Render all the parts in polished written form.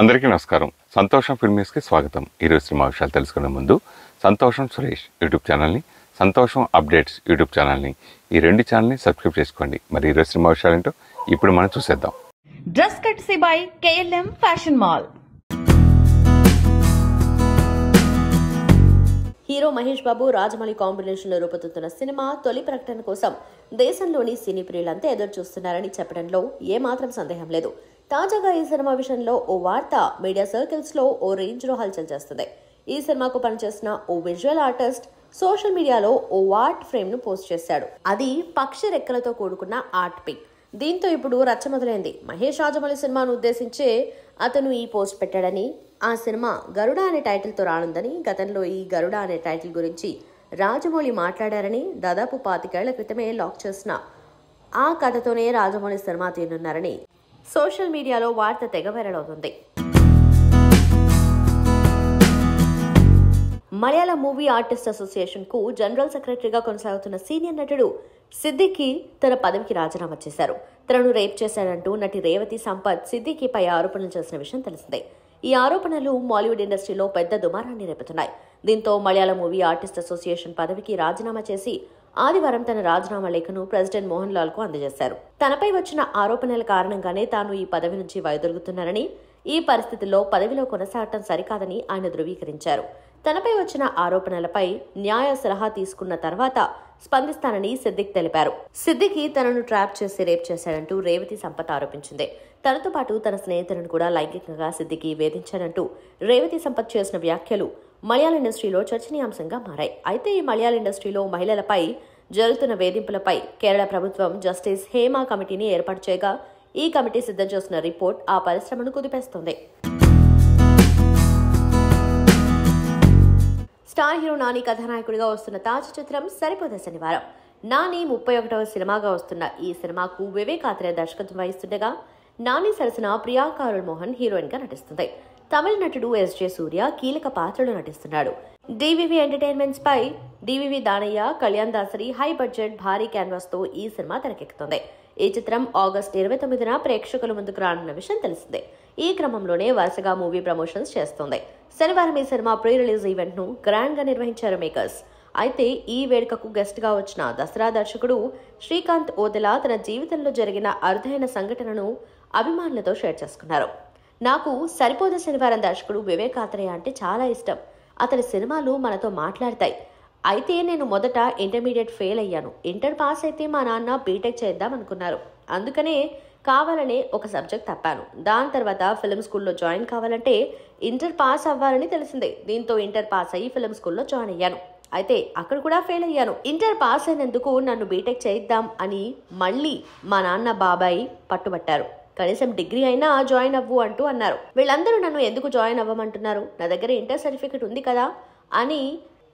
అందరికీ నమస్కారం. సంతోషం ఫిల్మ్స్కి స్వాగతం. ఈరోజు సినిమా విషయాలు తెలుసుకునే ముందు సంతోషం సురేష్ యూట్యూబ్ ఛానల్ని, సంతోషం అప్డేట్స్ యూట్యూబ్ ఛానల్ని, ఈ రెండు ఛానల్ని సబ్స్క్రైబ్ చేసుకోండి. మరి ఈరోజు సినిమా విషయాలేంటో ఇప్పుడు మనం చూసేద్దాం. Dress కట్సీ by KLM fashion mall. Hero Mahesh Babu Rajamouli combination లో రూపొందుతున్న సినిమా తొలి ప్రకటన కోసం దేశంలోని సినీ ప్రియులంతా ఎదురు చూస్తున్నారని చెప్పడంలో ఏమాత్రం సందేహం లేదు. తాజాగా ఈ సినిమా విషయంలో ఓ వార్త మీడియా సర్కిల్స్ లో ఓ రేంజ్ లో హల్చల్ చేస్తుంది. ఈ సినిమాకు పనిచేసిన ఓ విజువల్ ఆర్టిస్ట్ సోషల్ మీడియాలో ఓ ఆర్ట్ ఫ్రేమ్ ను పోస్ట్ చేశాడు. అది పక్షి రెక్కలతో కూడుకున్న ఆర్ట్ పిక్. దీంతో ఇప్పుడు రచ్చ మొదలైంది. మహేష్ రాజమౌళి సినిమాను ఉద్దేశించే అతను ఈ పోస్ట్ పెట్టాడని, ఆ సినిమా గరుడ అనే టైటిల్ తో రానుందని, గతంలో ఈ గరుడ అనే టైటిల్ గురించి రాజమౌళి మాట్లాడారని, దాదాపు 25 ఏళ్ల క్రితమే లాక్ చేసిన ఆ కథతోనే రాజమౌళి సినిమా తీయనున్నారని సోషల్ మీడియాలో వార్త తెగ వైరల్ అవుతుంది. మలయాళ మూవీ ఆర్టిస్ట్ అసోసియేషన్ కు జనరల్ సెక్రటరీగా కొనసాగుతున్న సీనియర్ నటుడు సిద్దికి తన పదవికి రాజీనామా చేశారు. తనను రేప్ చేశాడంటూ నటి రేవతి సంపత్ సిద్దికిపై ఆరోపణలు చేసిన విషయం తెలిసిందే. ఈ ఆరోపణలు మాలీవుడ్ ఇండస్ట్రీలో పెద్ద దుమారాన్ని రేపుతున్నాయి. దీంతో మలయాళ మూవీ ఆర్టిస్ట్ అసోసియేషన్ పదవికి రాజీనామా చేసి ఆదివారం తన రాజీనామా లేఖను ప్రెసిడెంట్ మోహన్ లాల్ కు అందజేశారు. తనపై వచ్చిన ఆరోపణల కారణంగానే తాను ఈ పదవి నుంచి వైదొలుగుతున్నారని, ఈ పరిస్థితుల్లో పదవిలో కొనసాగటం సరికాదని ఆయన ధృవీకరించారు. తనపై వచ్చిన ఆరోపణలపై న్యాయ సలహా తీసుకున్న తర్వాత స్పందిస్తానని సిద్దిక్ తెలిపారు. సిద్దికి తనను ట్రాప్ చేసి రేప్ చేశాడంటూ రేవతి సంపత్ ఆరోపించింది. తనతో పాటు తన స్నేహితులను కూడా లైంగికంగా సిద్దికి వేధించాడంటూ రేవతి సంపత్ చేసిన వ్యాఖ్యలు మలయాళ ఇండస్ట్రీలో చర్చనీయాంశంగా మారాయి. అయితే ఈ మలయాళ ఇండస్ట్రీలో మహిళలపై జరుగుతున్న వేధింపులపై కేరళ ప్రభుత్వం జస్టిస్ హేమా కమిటీని ఏర్పాటు చేయగా, ఈ కమిటీ సిద్ధం చేసిన రిపోర్ట్ ఆ పరిశ్రమను కుదిపేస్తోంది. స్టార్ హీరో నాని కథానాయకుడిగా వస్తున్న తాజా చిత్రం సరిపోద శనివారం. నాని 31వ సినిమాగా వస్తున్న ఈ సినిమాకు వివేక్ ఆత్రేయ దర్శకత్వం వహిస్తుండగా, నాని సరసన ప్రియాంక అరుళ్ మోహన్ హీరోయిన్ గా నటిస్తుంది. తమిళ నటుడు SJ సూర్య కీలక పాత్రలో నటిస్తున్నాడు. DVV ఎంటర్టైన్మెంట్స్ పై DVV Danayya, Kalyan Dasari high budget భారీ క్యాన్వాస్ తో ఈ సినిమా తెరకెక్కుతుంది. ఈ చిత్రం ఆగస్టు 29న ప్రేక్షకుల ముందుకు రానున్న విషయం తెలిసిందే. ఈ క్రమంలోనే వరుసగా మూవీ ప్రమోషన్స్ చేస్తోంది. శనివారం ఈ సినిమా ప్రీ రిలీజ్ ఈవెంట్ ను గ్రాండ్ గా నిర్వహించారు మేకర్స్. అయితే ఈ వేడుకకు గెస్ట్ గా వచ్చిన దసరా దర్శకుడు శ్రీకాంత్ ఓదెలా తన జీవితంలో జరిగిన అరుదైన సంఘటనను అభిమానులతో షేర్ చేసుకున్నారు. నాకు సరిపోద శనివారం దర్శకుడు వివేక్ ఆత్రేయ అంటే చాలా ఇష్టం. అతని సినిమాలు మనతో మాట్లాడతాయి. అయితే నేను మొదట ఇంటర్మీడియట్ ఫెయిల్ అయ్యాను. ఇంటర్ పాస్ అయితే మా నాన్న బీటెక్ చేద్దాం అనుకున్నారు. అందుకనే కావాలనే ఒక సబ్జెక్ట్ తప్పాను. దాని తర్వాత ఫిల్మ్ స్కూల్లో జాయిన్ కావాలంటే ఇంటర్ పాస్ అవ్వాలని తెలిసిందే. దీంతో ఇంటర్ పాస్ అయ్యి ఫిల్మ్ స్కూల్లో జాయిన్ అయ్యాను. అయితే అక్కడ కూడా ఫెయిల్ అయ్యాను. ఇంటర్ పాస్ అయినందుకు నన్ను బీటెక్ చేయిద్దాం అని మళ్ళీ మా నాన్న బాబాయ్ పట్టుబట్టారు. కనీసం డిగ్రీ అయినా జాయిన్ అవ్వు అంటూ అన్నారు. వీళ్ళందరూ నన్ను ఎందుకు జాయిన్ అవ్వమంటున్నారు? నా దగ్గర ఇంటర్ సర్టిఫికెట్ ఉంది కదా అని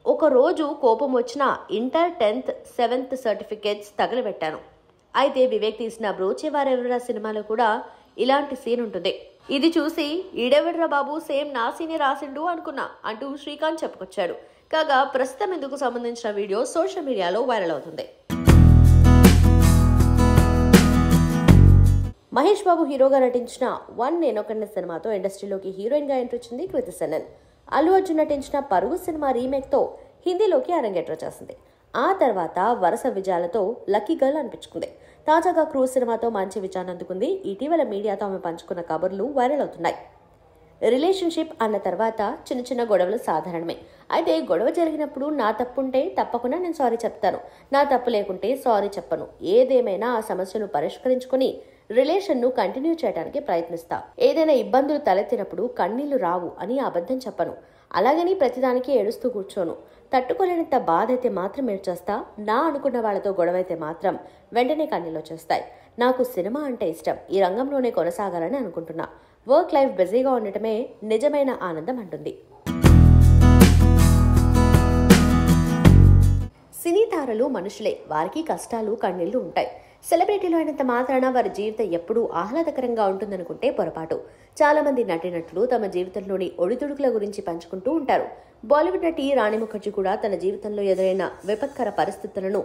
ఒక రోజు కోపం వచ్చిన ఇంటర్ 10th 7th సర్టిఫికేట్స్ తగలబెట్టాను. అయితే వివేక్ తీసిన బ్రోచేవారెవరా సినిమాలో కూడా ఇలాంటి సీన్ ఉంటుంది. ఇది చూసి ఈడెవడ్రా బాబు, సేమ్ నా సీనే రాసిండు అనుకున్నా అంటూ శ్రీకాంత్ చెప్పుకొచ్చాడు. కాగా ప్రస్తుతం ఇందుకు సంబంధించిన వీడియో సోషల్ మీడియాలో వైరల్ అవుతుంది. మహేష్ బాబు హీరోగా నటించిన వన్ నేనొకడిని సినిమాతో ఇండస్ట్రీలోకి హీరోయిన్ గా ఎంట్రీ ఇచ్చింది కృతి సనన్. అల్లు అర్జున్ నటించిన పరుగు సినిమా రీమేక్ తో హిందీలోకి అరంగేట్రం చేసింది. ఆ తర్వాత వరుస విజయాలతో లక్కీ గర్ల్ అనిపించుకుంది. తాజాగా క్రూజ్ సినిమాతో మంచి విజయాన్ని అందుకుంది. ఇటీవల మీడియాతో ఆమె పంచుకున్న కబుర్లు వైరల్ అవుతున్నాయి. రిలేషన్షిప్ అన్న తర్వాత చిన్న చిన్న గొడవలు సాధారణమే. అయితే గొడవ జరిగినప్పుడు నా తప్పుంటే తప్పకుండా నేను సారీ చెప్తాను, నా తప్పు లేకుంటే సారీ చెప్పను. ఏదేమైనా ఆ సమస్యను పరిష్కరించుకుని రిలేషన్ను కంటిన్యూ చేయడానికి ప్రయత్నిస్తా. ఏదైనా ఇబ్బందులు తలెత్తినప్పుడు కన్నీళ్లు రావు అని అబద్ధం చెప్పను. అలాగని ప్రతిదానికి ఏడుస్తూ కూర్చోను. తట్టుకోలేనంత బాధ అయితే మాత్రం ఏడ్చేస్తా. నా అనుకున్న వాళ్లతో గొడవ అయితే మాత్రం వెంటనే కన్నీళ్ళు వచ్చేస్తాయి. నాకు సినిమా అంటే ఇష్టం. ఈ రంగంలోనే కొనసాగాలని అనుకుంటున్నా. వర్క్ లైఫ్ బిజీగా ఉండటమే నిజమైన ఆనందం అంటుంది. సినీ తారలు మనుషులే. వారికి కష్టాలు కన్నీళ్లు ఉంటాయి. సెలబ్రిటీలు అయినంత మాత్రాన వారి జీవితం ఎప్పుడూ ఆహ్లాదకరంగా ఉంటుందనుకుంటే పొరపాటు. చాలా మంది నటీనటులు తమ జీవితంలోని ఒడిదుడుకుల గురించి పంచుకుంటూ ఉంటారు. బాలీవుడ్ నటి రాణి ముఖర్జీ కూడా తన జీవితంలో ఎదురైన విపత్కర పరిస్థితులను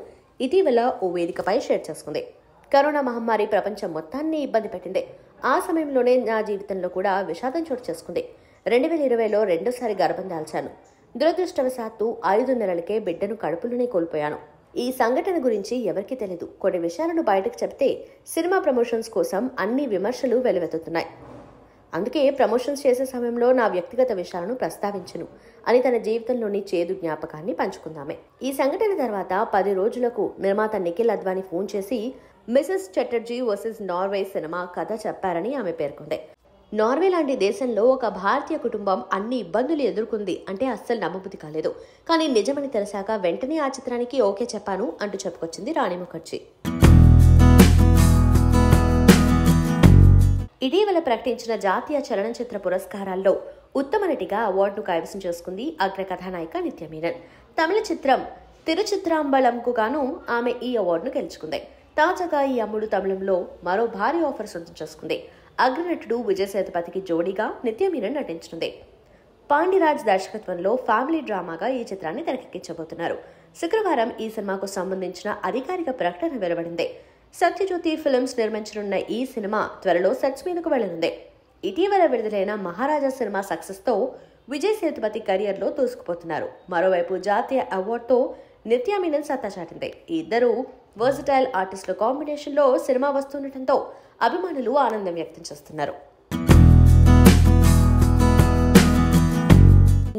ఇటీవల ఓ వేదికపై షేర్ చేసుకుంది. కరోనా మహమ్మారి ప్రపంచం మొత్తాన్ని ఇబ్బంది పెట్టింది. ఆ సమయంలోనే నా జీవితంలో కూడా విషాదం చోటు చేసుకుంది. 2020లో రెండోసారి గర్భం దాల్చాను. దురదృష్టవశాత్తు 5 నెలలకే బిడ్డను కడుపులోనే కోల్పోయాను. ఈ సంఘటన గురించి ఎవరికీ తెలీదు. కొన్ని విషయాలను బయటకు చెప్తే సినిమా ప్రమోషన్స్ కోసం అన్ని విమర్శలు వెలువెత్తుతున్నాయి. అందుకే ప్రమోషన్స్ చేసే సమయంలో నా వ్యక్తిగత విషయాలను ప్రస్తావించను అని తన జీవితంలోని చేదు జ్ఞాపకాన్ని పంచుకుందామే. ఈ సంఘటన తర్వాత 10 రోజులకు నిర్మాత నిఖిల్ అద్వానీ ఫోన్ చేసి Mrs Chatterjee versus Norway cinema కథ చెప్పారని ఆమె పేర్కొంది. నార్వే లాంటి దేశంలో ఒక భారతీయ కుటుంబం అన్ని ఇబ్బందులు ఎదుర్కొంది అంటే అస్సలు నమ్మబుద్ధి కాలేదు. కానీ నిజమని తెలిసాక వెంటనే ఆ చిత్రానికి ఓకే చెప్పాను అంటూ చెప్పుకొచ్చింది రాణి ముఖర్జీ. ఇటీవల ప్రకటించిన జాతీయ చలనచిత్ర పురస్కారాల్లో ఉత్తమ నటిగా అవార్డును కైవసం చేసుకుంది అగ్ర కథానాయిక నిత్య మీనన్. తమిళ చిత్రం తిరుచిత్రాంబలంకు గాను ఆమె ఈ అవార్డును గెలుచుకుంది. తాజాగా ఈ అమ్ముడు తమిళంలో మరో భారీ ఆఫర్ సొంతం చేసుకుంది. అగ్రనటుడు విజయ్ సేతుపతికి జోడీగా నిత్య మీనన్ నటించనుంది. పాండిరాజ్ దర్శకత్వంలో ఫ్యామిలీ డ్రామాగా ఈ చిత్రాన్ని తెరకెక్కించబోతున్నారు. శుక్రవారం ఈ సినిమాకు సంబంధించిన అధికారిక ప్రకటన వెలువడింది. సత్యజ్యోతి ఫిల్మ్స్ నిర్మించనున్న ఈ సినిమా త్వరలో సెట్స్ మీదకు వెళ్లనుంది. ఇటీవల విడుదలైన మహారాజా సినిమా సక్సెస్ తో విజయ్ సేతుపతి కెరియర్ లో దూసుకుపోతున్నారు. మరోవైపు జాతీయ అవార్డుతో నిత్య మీనన్ సత్తా చాటింది. ఈ ఇద్దరు వర్సటైల్ ఆర్టిస్టుల కాంబినేషన్ లో సినిమా వస్తుండటంతో అభిమానులు ఆనందం వ్యక్తం చేస్తున్నారు.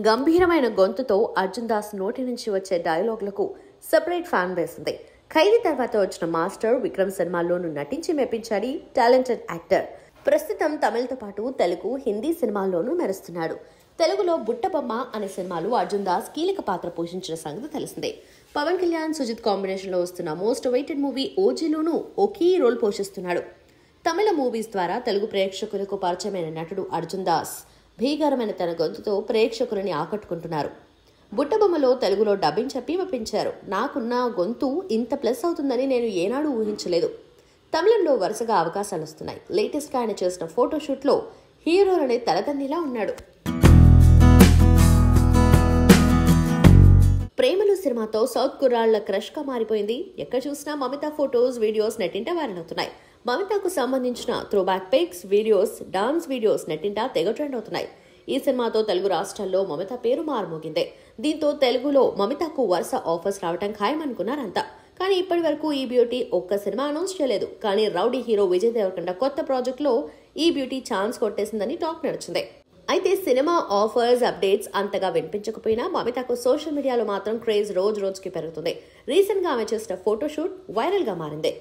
గంభీరమైన గొంతుతో అర్జున్ దాస్ నోటి నుంచి వచ్చే డైలాగులకు సెపరేట్ ఫ్యాన్ బేస్ ఉంది. ఖైదీ తర్వాత వచ్చిన మాస్టర్, విక్రమ్ సినిమాల్లోనూ నటించి మెప్పించాడు టాలెంటెడ్ యాక్టర్. ప్రస్తుతం తమిళతో పాటు తెలుగు, హిందీ సినిమాల్లోనూ మెరుస్తున్నాడు. తెలుగులో బుట్టబొమ్మ అనే సినిమాలో అర్జున్ దాస్ కీలక పాత్ర పోషించిన సంగతి తెలిసిందే. పవన్ కళ్యాణ్, సుజిత్ కాంబినేషన్ లో వస్తున్న మోస్ట్ అవైటెడ్ మూవీ ఓజీలోనూ ఓ కీ రోల్ పోషిస్తున్నాడు. తమిళ మూవీస్ ద్వారా తెలుగు ప్రేక్షకులకు పరిచయమైన నటుడు అర్జున్ దాస్ భీకరమైన తన గొంతుతో ప్రేక్షకులని ఆకట్టుకుంటున్నారు. బుట్టబొమ్మలో తెలుగులో డబ్బింగ్ చెప్పి మెప్పించారు. నాకున్న గొంతు ఇంత ప్లస్ అవుతుందని నేను ఏనాడు ఊహించలేదు. తమిళంలో వరుసగా అవకాశాలు వస్తున్నాయి. లేటెస్ట్ గా ఆయన చేసిన ఫోటోషూట్ లో హీరోలనే తలదన్నిలా ఉన్నాడు. ప్రేమలు సినిమాతో సౌత్ కుర్రాళ్ల క్రష్ గా మారిపోయింది. ఎక్కడ చూసినా మమిత ఫోటోస్, వీడియోస్ నెట్టింట వైరల్ అవుతున్నాయి. మమితకు సంబంధించిన throwback pics, videos, dance videos నెట్టింట తెగ ట్రెండ్ అవుతున్నాయి. ఈ సినిమాతో తెలుగు రాష్ట్రాల్లో మమిత పేరు మారుమోగింది. దీంతో తెలుగులో మమితకు వరుస ఆఫర్స్ రావడం ఖాయమనుకున్నారంతా. కానీ ఇప్పటి వరకు ఈ బ్యూటీ ఒక్క సినిమా అనౌన్స్ చేయలేదు. కానీ రౌడీ హీరో విజయ్ దేవరకొండ కొత్త ప్రాజెక్ట్ లో ఈ బ్యూటీ ఛాన్స్ కొట్టేసిందని టాక్ నడిచింది. అయితే సినిమా ఆఫర్స్, అప్డేట్స్ అంతగా వినిపించకపోయినా మమితకు సోషల్ మీడియాలో మాత్రం క్రేజ్ రోజు రోజుకి పెరుగుతుంది. రీసెంట్ గా ఆమె చేసిన ఫోటోషూట్ వైరల్ గా మారింది.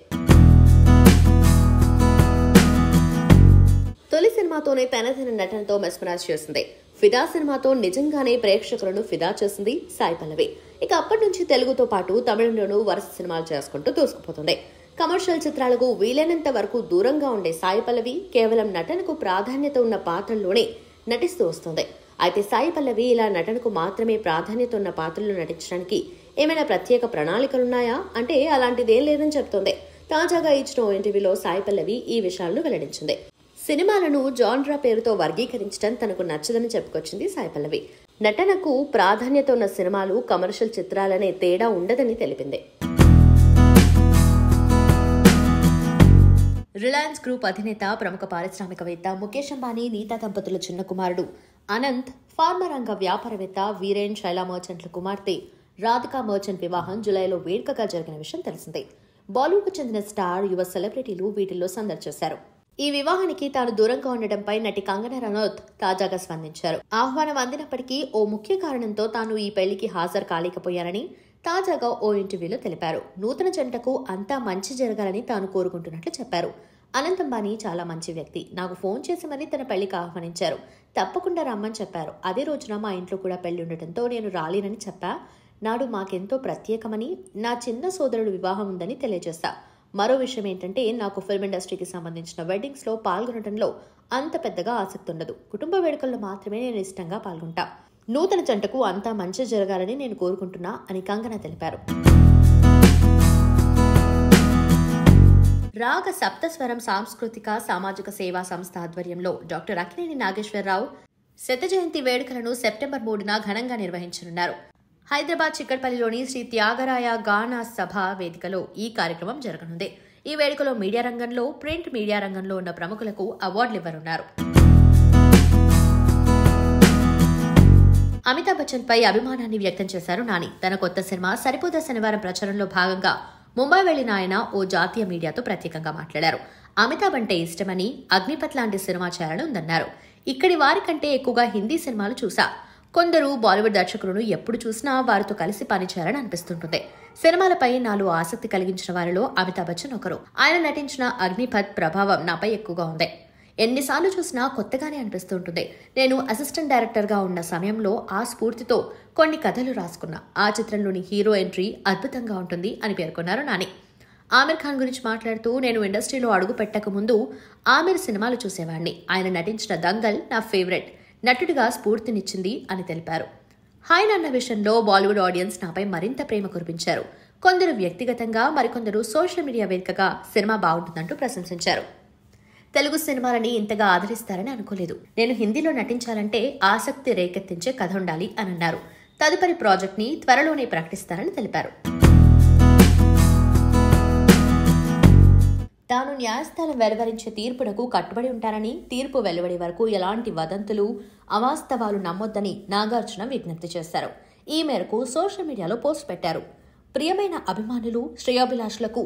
తొలి సినిమాతోనే తనదైన నటనతో మెస్మరైజ్ చేసింది. ఫిదా సినిమాతో నిజంగానే ప్రేక్షకులను ఫిదా చేసింది సాయి పల్లవి. ఇక అప్పటి నుంచి తెలుగుతో పాటు తమిళంలోనూ వరుస సినిమాలు చేసుకుంటూ దూసుకుపోతుంది. కమర్షియల్ చిత్రాలకు వీలైనంత వరకు దూరంగా ఉండే సాయి పల్లవి కేవలం నటనకు ప్రాధాన్యత ఉన్న పాత్రల్లోనే నటిస్తూ వస్తుంది. అయితే సాయి పల్లవి ఇలా నటనకు మాత్రమే ప్రాధాన్యత ఉన్న పాత్రలు నటించడానికి ఏమైనా ప్రత్యేక ప్రణాళికలున్నాయా అంటే అలాంటిదేం లేదని చెప్తోంది. తాజాగా ఇచ్చిన ఓ ఇంటర్వ్యూలో సాయి పల్లవి ఈ విషయాలను వెల్లడించింది. సినిమాలను జాన్రా పేరుతో వర్గీకరించడం తనకు నచ్చదని చెప్పుకొచ్చింది సాయి పల్లవి. నటనకు ప్రాధాన్యత ఉన్న సినిమాలు, కమర్షియల్ చిత్రాలనే తేడా ఉండదని తెలిపింది. రిలయన్స్ గ్రూప్ అధినేత, ప్రముఖ పారిశ్రామికవేత్త ముఖేష్ అంబానీ, నీతా దంపతుల చిన్న కుమారుడు అనంత్, ఫార్మా రంగ వ్యాపారవేత్త వీరేన్ శైలా మర్చెంట్ల కుమార్తె రాధికా మర్చెంట్ వివాహం జులైలో వేడుకగా జరిగిన విషయం తెలిసిందే. బాలీవుడ్కు చెందిన స్టార్, యువ సెలబ్రిటీలు వీటిల్లో సందడి చేశారు. ఈ వివాహానికి తాను దూరంగా ఉండడంపై నటి కంగనా రనౌత్ తాజాగా స్పందించారు. ఆహ్వానం అందినప్పటికీ ఓ ముఖ్య కారణంతో తాను ఈ పెళ్లికి హాజరు కాలేకపోయారని తాజాగా ఓ ఇంటర్వ్యూలో తెలిపారు. నూతన జంటకు అంతా మంచి జరగాలని తాను కోరుకుంటున్నట్లు చెప్పారు. అనంత్ అంబానీ చాలా మంచి వ్యక్తి. నాకు ఫోన్ చేసి మరీ తన పెళ్లికి ఆహ్వానించారు. తప్పకుండా రమ్మని చెప్పారు. అదే రోజున మా ఇంట్లో కూడా పెళ్లి ఉండటంతో నేను రాలేనని చెప్పా. నాడు మాకెంతో ప్రత్యేకమని, నా చిన్న సోదరుడు వివాహం ఉందని తెలియజేస్తా. మరో విషయం ఏంటంటే నాకు ఫిల్మ్ ఇండస్ట్రీకి సంబంధించిన వెడ్డింగ్స్ లో పాల్గొనడంలో అంత పెద్దగా ఆసక్తి ఉండదు. కుటుంబ వేడుకల్లో మాత్రమే నేను ఇష్టంగా పాల్గొంటా. నూతన జంటకు అంతా మంచి జరగాలని నేను కోరుకుంటున్నా అని కంగనా తెలిపారు. రాగ సప్తస్వరం సాంస్కృతిక సామాజిక సేవా సంస్థ ఆధ్వర్యంలో డాక్టర్ అక్కినేని నాగేశ్వరరావు శత జయంతి వేడుకలను సెప్టెంబర్ 3న ఘనంగా నిర్వహించనున్నారు. హైదరాబాద్ చిక్కడపల్లిలోని శ్రీ త్యాగరాయ గాన సభ వేదికలో ఈ కార్యక్రమం జరగనుంది. ఈ వేడుకలో మీడియా రంగంలో, ప్రింట్ మీడియా రంగంలో ఉన్న ప్రముఖులకు అవార్డులు ఇవ్వనున్నారు. అమితాబ్ బచ్చన్ పై అభిమానాన్ని వ్యక్తం చేశారు నాని. తన కొత్త సినిమా సరిపోదా శనివారం ప్రచారంలో భాగంగా ముంబై వెళ్లిన ఆయన ఓ జాతీయ మీడియాతో ప్రత్యేకంగా మాట్లాడారు. అమితాబ్ అంటే ఇష్టమని, అగ్నిపథ్ లాంటి సినిమా చేయాలని ఉందన్నారు. ఇక్కడి వారికంటే ఎక్కువగా హిందీ సినిమాలు చూసా. కొందరు బాలీవుడ్ దర్శకులను ఎప్పుడు చూసినా వారితో కలిసి పనిచేయాలని అనిపిస్తుంటుంది. సినిమాలపై నాలో ఆసక్తి కలిగించిన వారిలో అమితాబ్ బచ్చన్ ఒకరు. ఆయన నటించిన అగ్నిపథ్ ప్రభావం నాపై ఎక్కువగా ఉంది. ఎన్నిసార్లు చూసినా కొత్తగానే అనిపిస్తుంటుంది. నేను అసిస్టెంట్ డైరెక్టర్గా ఉన్న సమయంలో ఆ స్ఫూర్తితో కొన్ని కథలు రాసుకున్నా. ఆ చిత్రంలోని హీరో ఎంట్రీ అద్భుతంగా ఉంటుంది అని పేర్కొన్నారు నాని. ఆమిర్ ఖాన్ గురించి మాట్లాడుతూ, నేను ఇండస్ట్రీలో అడుగు పెట్టక ముందు ఆమిర్ సినిమాలు చూసేవాడిని. ఆయన నటించిన దంగల్ నా ఫేవరెట్. నటుడిగా స్ఫూర్తినిచ్చింది అని తెలిపారు. హాయ్ అన్న విషయంలో బాలీవుడ్ ఆడియన్స్ నాపై మరింత ప్రేమ కురిపించారు. కొందరు వ్యక్తిగతంగా, మరికొందరు సోషల్ మీడియా వేదికగా సినిమా బాగుంటుందంటూ ప్రశంసించారు. తెలుగు సినిమాలని ఇంతగా ఆదరిస్తారని అనుకోలేదు. నేను హిందీలో నటించాలంటే ఆసక్తి రేకెత్తించే కథ ఉండాలి అని అన్నారు. తదుపరి ప్రాజెక్ట్ ని త్వరలోనే ప్రకటిస్తారని తెలిపారు. తాను న్యాయస్థానం వెలువరించే తీర్పునకు కట్టుబడి ఉంటారని, తీర్పు వెలువడే వరకు ఎలాంటి వదంతులు, అవాస్తవాలు నమ్మొద్దని నాగార్జున విజ్ఞప్తి చేశారు. ఈ మేరకు సోషల్ మీడియాలో పోస్ట్ పెట్టారు. ప్రియమైన అభిమానులు, శ్రేయోభిలాషులకు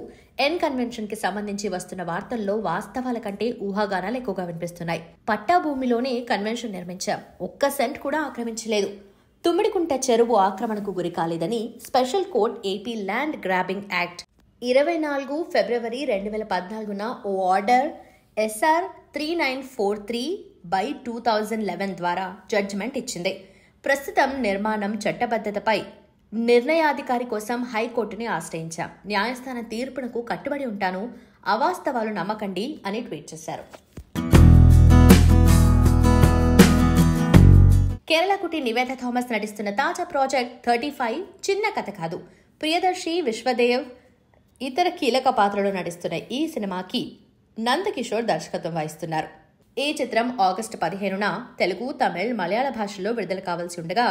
ఎన్ కన్వెన్షన్ కి సంబంధించి వస్తున్న వార్తల్లో వాస్తవాల కంటే ఊహాగానాలు ఎక్కువగా వినిపిస్తున్నాయి. పట్టా భూమిలోనే కన్వెన్షన్ నిర్మించాం. ఒక్క సెంట్ కూడా ఆక్రమించలేదు. తుమ్మిడికుంట చెరువు ఆక్రమణకు గురి కాలేదని special court AP land grabbing act 24 ఫిబ్రవరి 2014 ఓ ఆర్డర్ SR 3943/2011 ద్వారా జడ్జిమెంట్ ఇచ్చింది. ప్రస్తుతం నిర్మాణం చట్టబద్ధతపై నిర్ణయాధికారి కోసం హైకోర్టుని ఆశ్రయించాం. న్యాయస్థాన తీర్పునకు కట్టుబడి ఉంటాను. అవాస్తవాలు నమ్మకండి అని ట్వీట్ చేశారు. కేరళ కుటి నివేదా థామస్ నటిస్తున్న తాజా ప్రాజెక్ట్ 35 చిన్న కథ కాదు. ప్రియదర్శి, విశ్వదేవ్ ఇతర కీలక పాత్రలో నటిస్తున్న ఈ సినిమాకి నందకిషోర్ దర్శకత్వం వహిస్తున్నారు. ఈ చిత్రం ఆగస్టు 15న తెలుగు, తమిళ్, మలయాళ భాషల్లో విడుదల కావాల్సి ఉండగా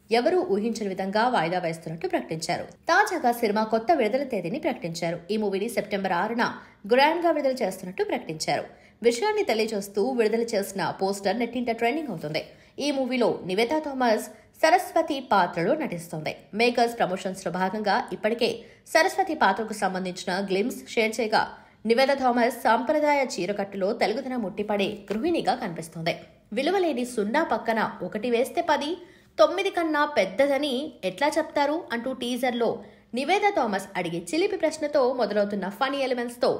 ఎవరూ ఊహించని విధంగా వాయిదా వేస్తున్నట్టు ప్రకటించారు. తాజాగా సినిమా కొత్త విడుదల తేదీని ప్రకటించారు. ఈ మూవీని సెప్టెంబర్ 6న గ్రాండ్ గా విడుదల చేస్తున్నట్టు ప్రకటించారు. విషయాన్ని తెలియజేస్తూ విడుదల చేసిన పోస్టర్ నెట్టింట ట్రెండింగ్ అవుతుంది. ఈ మూవీలో నివేదా థామస్ సరస్వతి పాత్రలో నటిస్తోంది. మేకర్స్ ప్రమోషన్స్ లో భాగంగా ఇప్పటికే సరస్వతి పాత్రకు సంబంధించిన గ్లిమ్స్ షేర్ చేయగా నివేదా థామస్ సాంప్రదాయ చీరకట్టులో తెలుగుదనం ముట్టిపడే గృహిణిగా కనిపిస్తోంది. విలువలేని 0 పక్కన 1 వేస్తే 10, 9 కన్నా పెద్దదని ఎట్లా చెప్తారు అంటూ టీజర్లో నివేదా థామస్ అడిగే చిలిపి ప్రశ్నతో మొదలవుతున్న ఫనీ ఎలిమెంట్స్ తో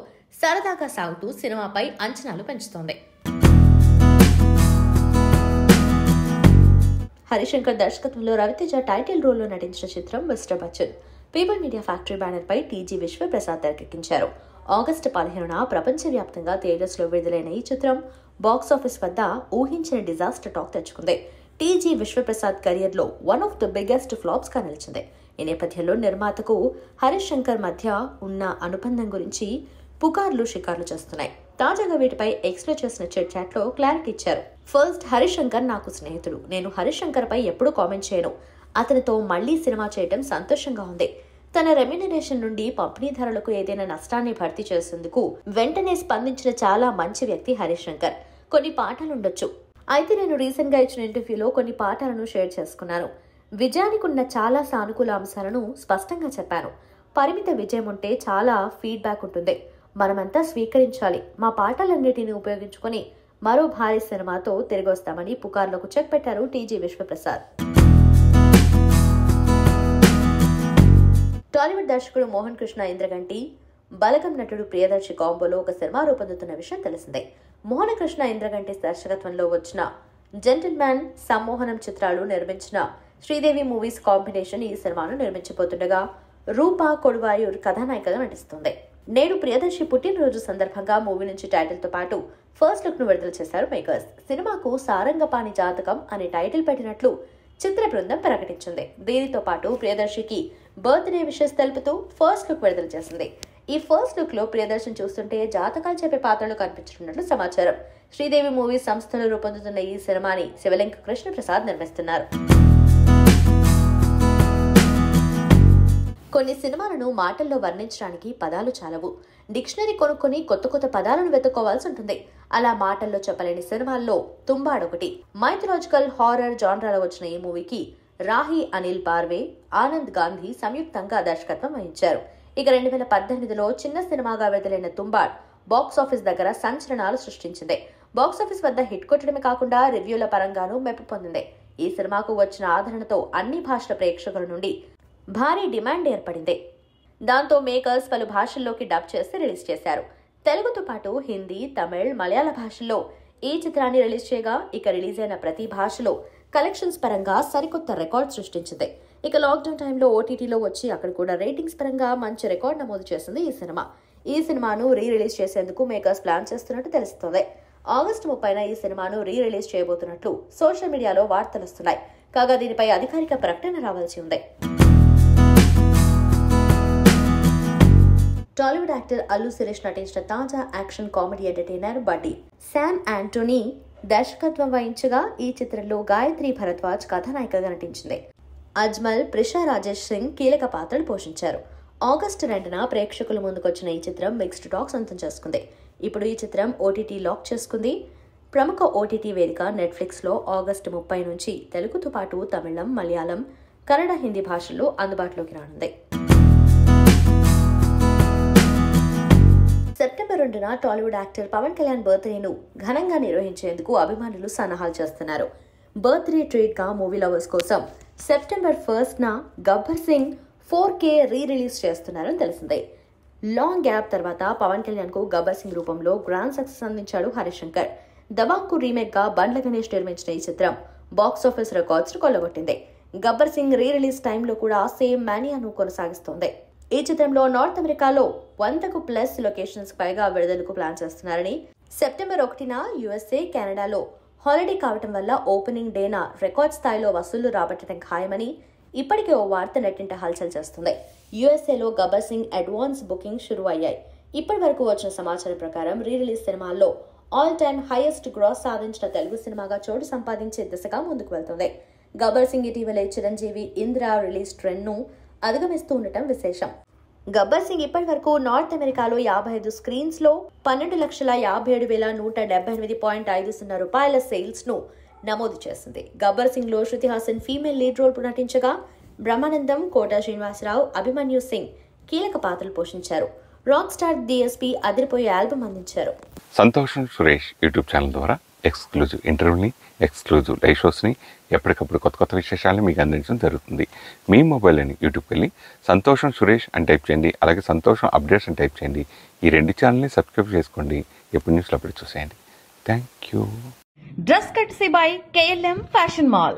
సరదాగా సాగుతూ సినిమాపై అంచనాలు పెంచుతోంది. హరిశంకర్ దర్శకత్వంలో రవితేజ టైటిల్ రోల్లో నటించిన చిత్రం mister Bachchan people media factory banner పై టీజీ విశ్వప్రసాద్ తెరకెక్కించారు. ఆగస్టు 15న ప్రపంచవ్యాప్తంగా థియేటర్స్ లో విడుదలైన ఈ చిత్రం బాక్సాఫీస్ వద్ద ఊహించని డిజాస్టర్ టాక్ తెచ్చుకుంది. టీజీ విశ్వప్రసాద్ కెరియర్ లో one of the biggest flops గా నిలిచింది. ఈ నేపథ్యంలో నిర్మాతకు హరీష్ శంకర్ మధ్య ఉన్న అనుబంధం గురించి పుకార్లు షికార్లు చేస్తున్నాయి. తాజాగా వీటిపై ఎక్స్ప్లెయిన్ చేసిన చిట్ చాట్ లో క్లారిటీ ఇచ్చారు. ఫస్ట్, హరీష్ శంకర్ నాకు స్నేహితుడు. నేను హరీష్ శంకర్ పై ఎప్పుడూ కామెంట్ చేయను. అతనితో మళ్లీ సినిమా చేయడం సంతోషంగా ఉంది. తన రెమ్యునరేషన్ నుండి పంపిణీదారులకు ఏదైనా నష్టాన్ని భర్తీ చేసేందుకు వెంటనే స్పందించిన చాలా మంచి వ్యక్తి హరీష్ శంకర్. కొన్ని పాఠాలుండొచ్చు. అయితే నేను రీసెంట్ గా ఇచ్చిన ఇంటర్వ్యూలో కొన్ని పాఠాలను షేర్ చేసుకున్నాను. విజయానికి ఉన్న చాలా సానుకూల అంశాలను స్పష్టంగా చెప్పాను. పరిమిత విజయం ఉంటే చాలా ఫీడ్బ్యాక్ ఉంటుంది. మనమంతా స్వీకరించాలి. మా పాఠాలన్నిటిని ఉపయోగించుకొని మరో భారీ సినిమాతో తిరిగి వస్తామని పుకార్లకు చెక్ పెట్టారు టీజీ విశ్వప్రసాద్. టాలీవుడ్ దర్శకుడు మోహన్ కృష్ణ ఇంద్రగంటి, బలగం నటుడు ప్రియదర్శి కాంబోలో ఒక సినిమా రూపొందుతున్న విషయం తెలిసిందే. మోహన్ కృష్ణ ఇంద్రగంటి దర్శకత్వంలో వచ్చిన జెంటిల్ మ్యాన్, సమ్మోహనం చిత్రాలు నిర్మించిన శ్రీదేవి మూవీస్ కాంబినేషన్ ఈ సినిమాను నిర్మించబోతుండగా రూపా కొడువాయూర్ కథానాయికగా నటిస్తుంది. నేడు ప్రియదర్శి పుట్టినరోజు సందర్భంగా మూవీ నుంచి టైటిల్ తో పాటు ఫస్ట్ లుక్ ను విడుదల చేశారు మేకర్స్. సినిమాకు సారంగపాణి జాతకం అనే టైటిల్ పెట్టినట్లు చిత్ర బృందం ప్రకటించింది. దీనితో పాటు ప్రియదర్శికి బర్త్డే విషెస్ తెలుపుతూ ఫస్ట్ లుక్ విడుదల చేసింది. ఈ ఫస్ట్ లుక్ లో ప్రియదర్శిని చూస్తుంటే జాతకాలు చెప్పే పాత్రలు కనిపించనున్నట్లు సమాచారం. శ్రీదేవి మూవీస్ సంస్థలు రూపొందుతున్న ఈ సినిమాని శివలింక కృష్ణప్రసాద్ నిర్మిస్తున్నారు. కొన్ని సినిమాలను మాటల్లో వర్ణించడానికి పదాలు చాలవు. డిక్షనరీ కొనుక్కొని కొత్త కొత్త పదాలను వెతుక్కోవాల్సి ఉంటుంది. అలా మాటల్లో చెప్పలేని సినిమాల్లో తుంబాడ్ ఒకటి. మైథలాజికల్ హారర్ జానరాలో వచ్చిన ఈ మూవీకి రాహి అనిల్ బార్వే, ఆనంద్ గాంధీ సంయుక్తంగా దర్శకత్వం వహించారు. ఇక 2018లో చిన్న సినిమాగా విడుదలైన తుంబాడ్ బాక్సాఫీస్ దగ్గర సంచలనాలు సృష్టించింది. బాక్సాఫీస్ వద్ద హిట్ కొట్టడమే కాకుండా రివ్యూల పరంగానూ మెప్పు పొందింది. ఈ సినిమాకు వచ్చిన ఆదరణతో అన్ని భాషల ప్రేక్షకుల నుండి భారీ డిమాండ్ ఏర్పడింది. దాంతో మేకర్స్ పలు భాషల్లోకి డబ్ చేసి రిలీజ్ చేశారు. తెలుగుతో పాటు హిందీ, తమిళ్, మలయాళ భాషల్లో ఈ చిత్రాన్ని రిలీజ్ చేయగా ఇక రిలీజ్ అయిన ప్రతి భాషలో కలెక్షన్స్ పరంగా సరికొత్త రికార్డ్ సృష్టించింది. ఇక లాక్డౌన్ టైంలో ఓటీటీలో వచ్చి అక్కడ కూడా రేటింగ్స్ పరంగా మంచి రికార్డ్ నమోదు చేసింది ఈ సినిమా. ఈ సినిమాను రిలీజ్ చేసేందుకు మేకర్స్ ప్లాన్ చేస్తున్నట్టు తెలుస్తోంది. ఆగస్టు 30న ఈ సినిమాను రిలీజ్ చేయబోతున్నట్లు సోషల్ మీడియాలో వార్తలు వస్తున్నాయి. కాగా దీనిపై అధికారిక ప్రకటన రావాల్సి ఉంది. టాలీవుడ్ యాక్టర్ అల్లు శిరీష్ నటించిన తాజా యాక్షన్ కామెడీ ఎంటర్టైనర్ బడ్డీ శామ్ యాంటోనీ దర్శకత్వం వహించగా ఈ చిత్రంలో గాయత్రి భరద్వాజ్ కథానాయికగా నటించింది. అజ్మల్, ప్రిషా రాజేష్ సింగ్ కీలక పాత్రలు పోషించారు. ఆగస్టు 2న ప్రేక్షకుల ముందుకొచ్చిన ఈ చిత్రం మిక్స్డ్ టాక్ సొంతం చేసుకుంది. ఇప్పుడు ఈ చిత్రం ఓటీటీ లాక్ చేసుకుంది. ప్రముఖ ఓటీటీ వేదిక నెట్ఫ్లిక్స్లో ఆగస్టు 30 నుంచి తెలుగుతో పాటు తమిళం, మలయాళం, కన్నడ, హిందీ భాషల్లో అందుబాటులోకి రానుంది. సెప్టెంబర్ 2న టాలీవుడ్ యాక్టర్ పవన్ కళ్యాణ్ బర్త్డేను ఘనంగా నిర్వహించేందుకు అభిమానులు సన్నాహాలు చేస్తున్నారు. బర్త్డే ట్రీట్ గా మూవీ లవర్స్ కోసం సెప్టెంబర్ 1న గబ్బర్ సింగ్ 4K రిలీజ్ చేస్తున్నారని తెలిసిందే. లాంగ్ గ్యాప్ తర్వాత పవన్ కళ్యాణ్ కు గబ్బర్ సింగ్ రూపంలో గ్రాండ్ సక్సెస్ అందించాడు హరిశంకర్. దబాంగ్కు రీమేక్ గా బండ్ల గణేష్ నిర్మించిన ఈ చిత్రం బాక్సాఫీస్ రికార్డ్స్ కొల్లగొట్టింది. గబ్బర్ సింగ్ రిలీజ్ టైంలో కూడా సేమ్ మానియాను కొనసాగిస్తోంది. ఈ చిత్రంలో నార్త్ అమెరికాలో 100కు ప్లస్ లొకేషన్స్ పైగా విడుదలకు ప్లాన్ చేస్తున్నారని, సెప్టెంబర్ 1న USA, కెనడాలో హాలిడే కావటం వల్ల ఓపెనింగ్ డేన రికార్డ్ స్థాయిలో వసూళ్లు రాబట్టడం ఖాయమని ఇప్పటికే ఓ వార్త నెట్టింట హల్చల్ చేస్తుంది. USAలో గబ్బర్ సింగ్ అడ్వాన్స్ బుకింగ్ షురూ అయ్యాయి. ఇప్పటి వరకు వచ్చిన సమాచారం ప్రకారం రిలీజ్ సినిమాల్లో ఆల్ టైమ్ హైయెస్ట్ గ్రాస్ సాధించిన తెలుగు సినిమాగా చోటు సంపాదించే దిశగా ముందుకు వెళ్తుంది. గబ్బర్ సింగ్ ఇటీవలే చిరంజీవి, ఇంద్ర రిలీజ్ ట్రెండ్ ను అధిగమిస్తూ ఉండటం విశేషం. గబ్బర్ సింగ్ ఇప్పటి వరకు నార్త్ అమెరికాలో 55 స్క్రీన్స్ లో 12,57,178.50 రూపాయల సేల్స్ ను నమోదు చేసింది. గబ్బర్ సింగ్ లో Shruti Haasan female lead role నటించగా బ్రహ్మానందం, కోట శ్రీనివాసరావు, అభిమన్యు సింగ్ కీలక పాత్రలు పోషించారు. రాక్ స్టార్ DSP అదిరిపోయే ఆల్బమ్ అందించారు. సంతోషం సురేష్ యూట్యూబ్ ఛానల్ ద్వారా ఎక్స్క్లూజివ్ ఇంటర్వ్యూని, ఎక్స్క్లూజివ్ లైవ్ షోస్ని, ఎప్పటికప్పుడు కొత్త కొత్త విశేషాలను మీకు అందించడం జరుగుతుంది. మీ మొబైల్ని యూట్యూబ్కి వెళ్ళి సంతోషం సురేష్ అని టైప్ చేయండి, అలాగే సంతోషం అప్డేట్స్ అని టైప్ చేయండి. ఈ 2 ఛానల్ని సబ్స్క్రైబ్ చేసుకోండి. ఎప్పుడు న్యూస్లో అప్పుడు చూసేయండి. Thank you. Dress కట్సీ by KLM fashion mall.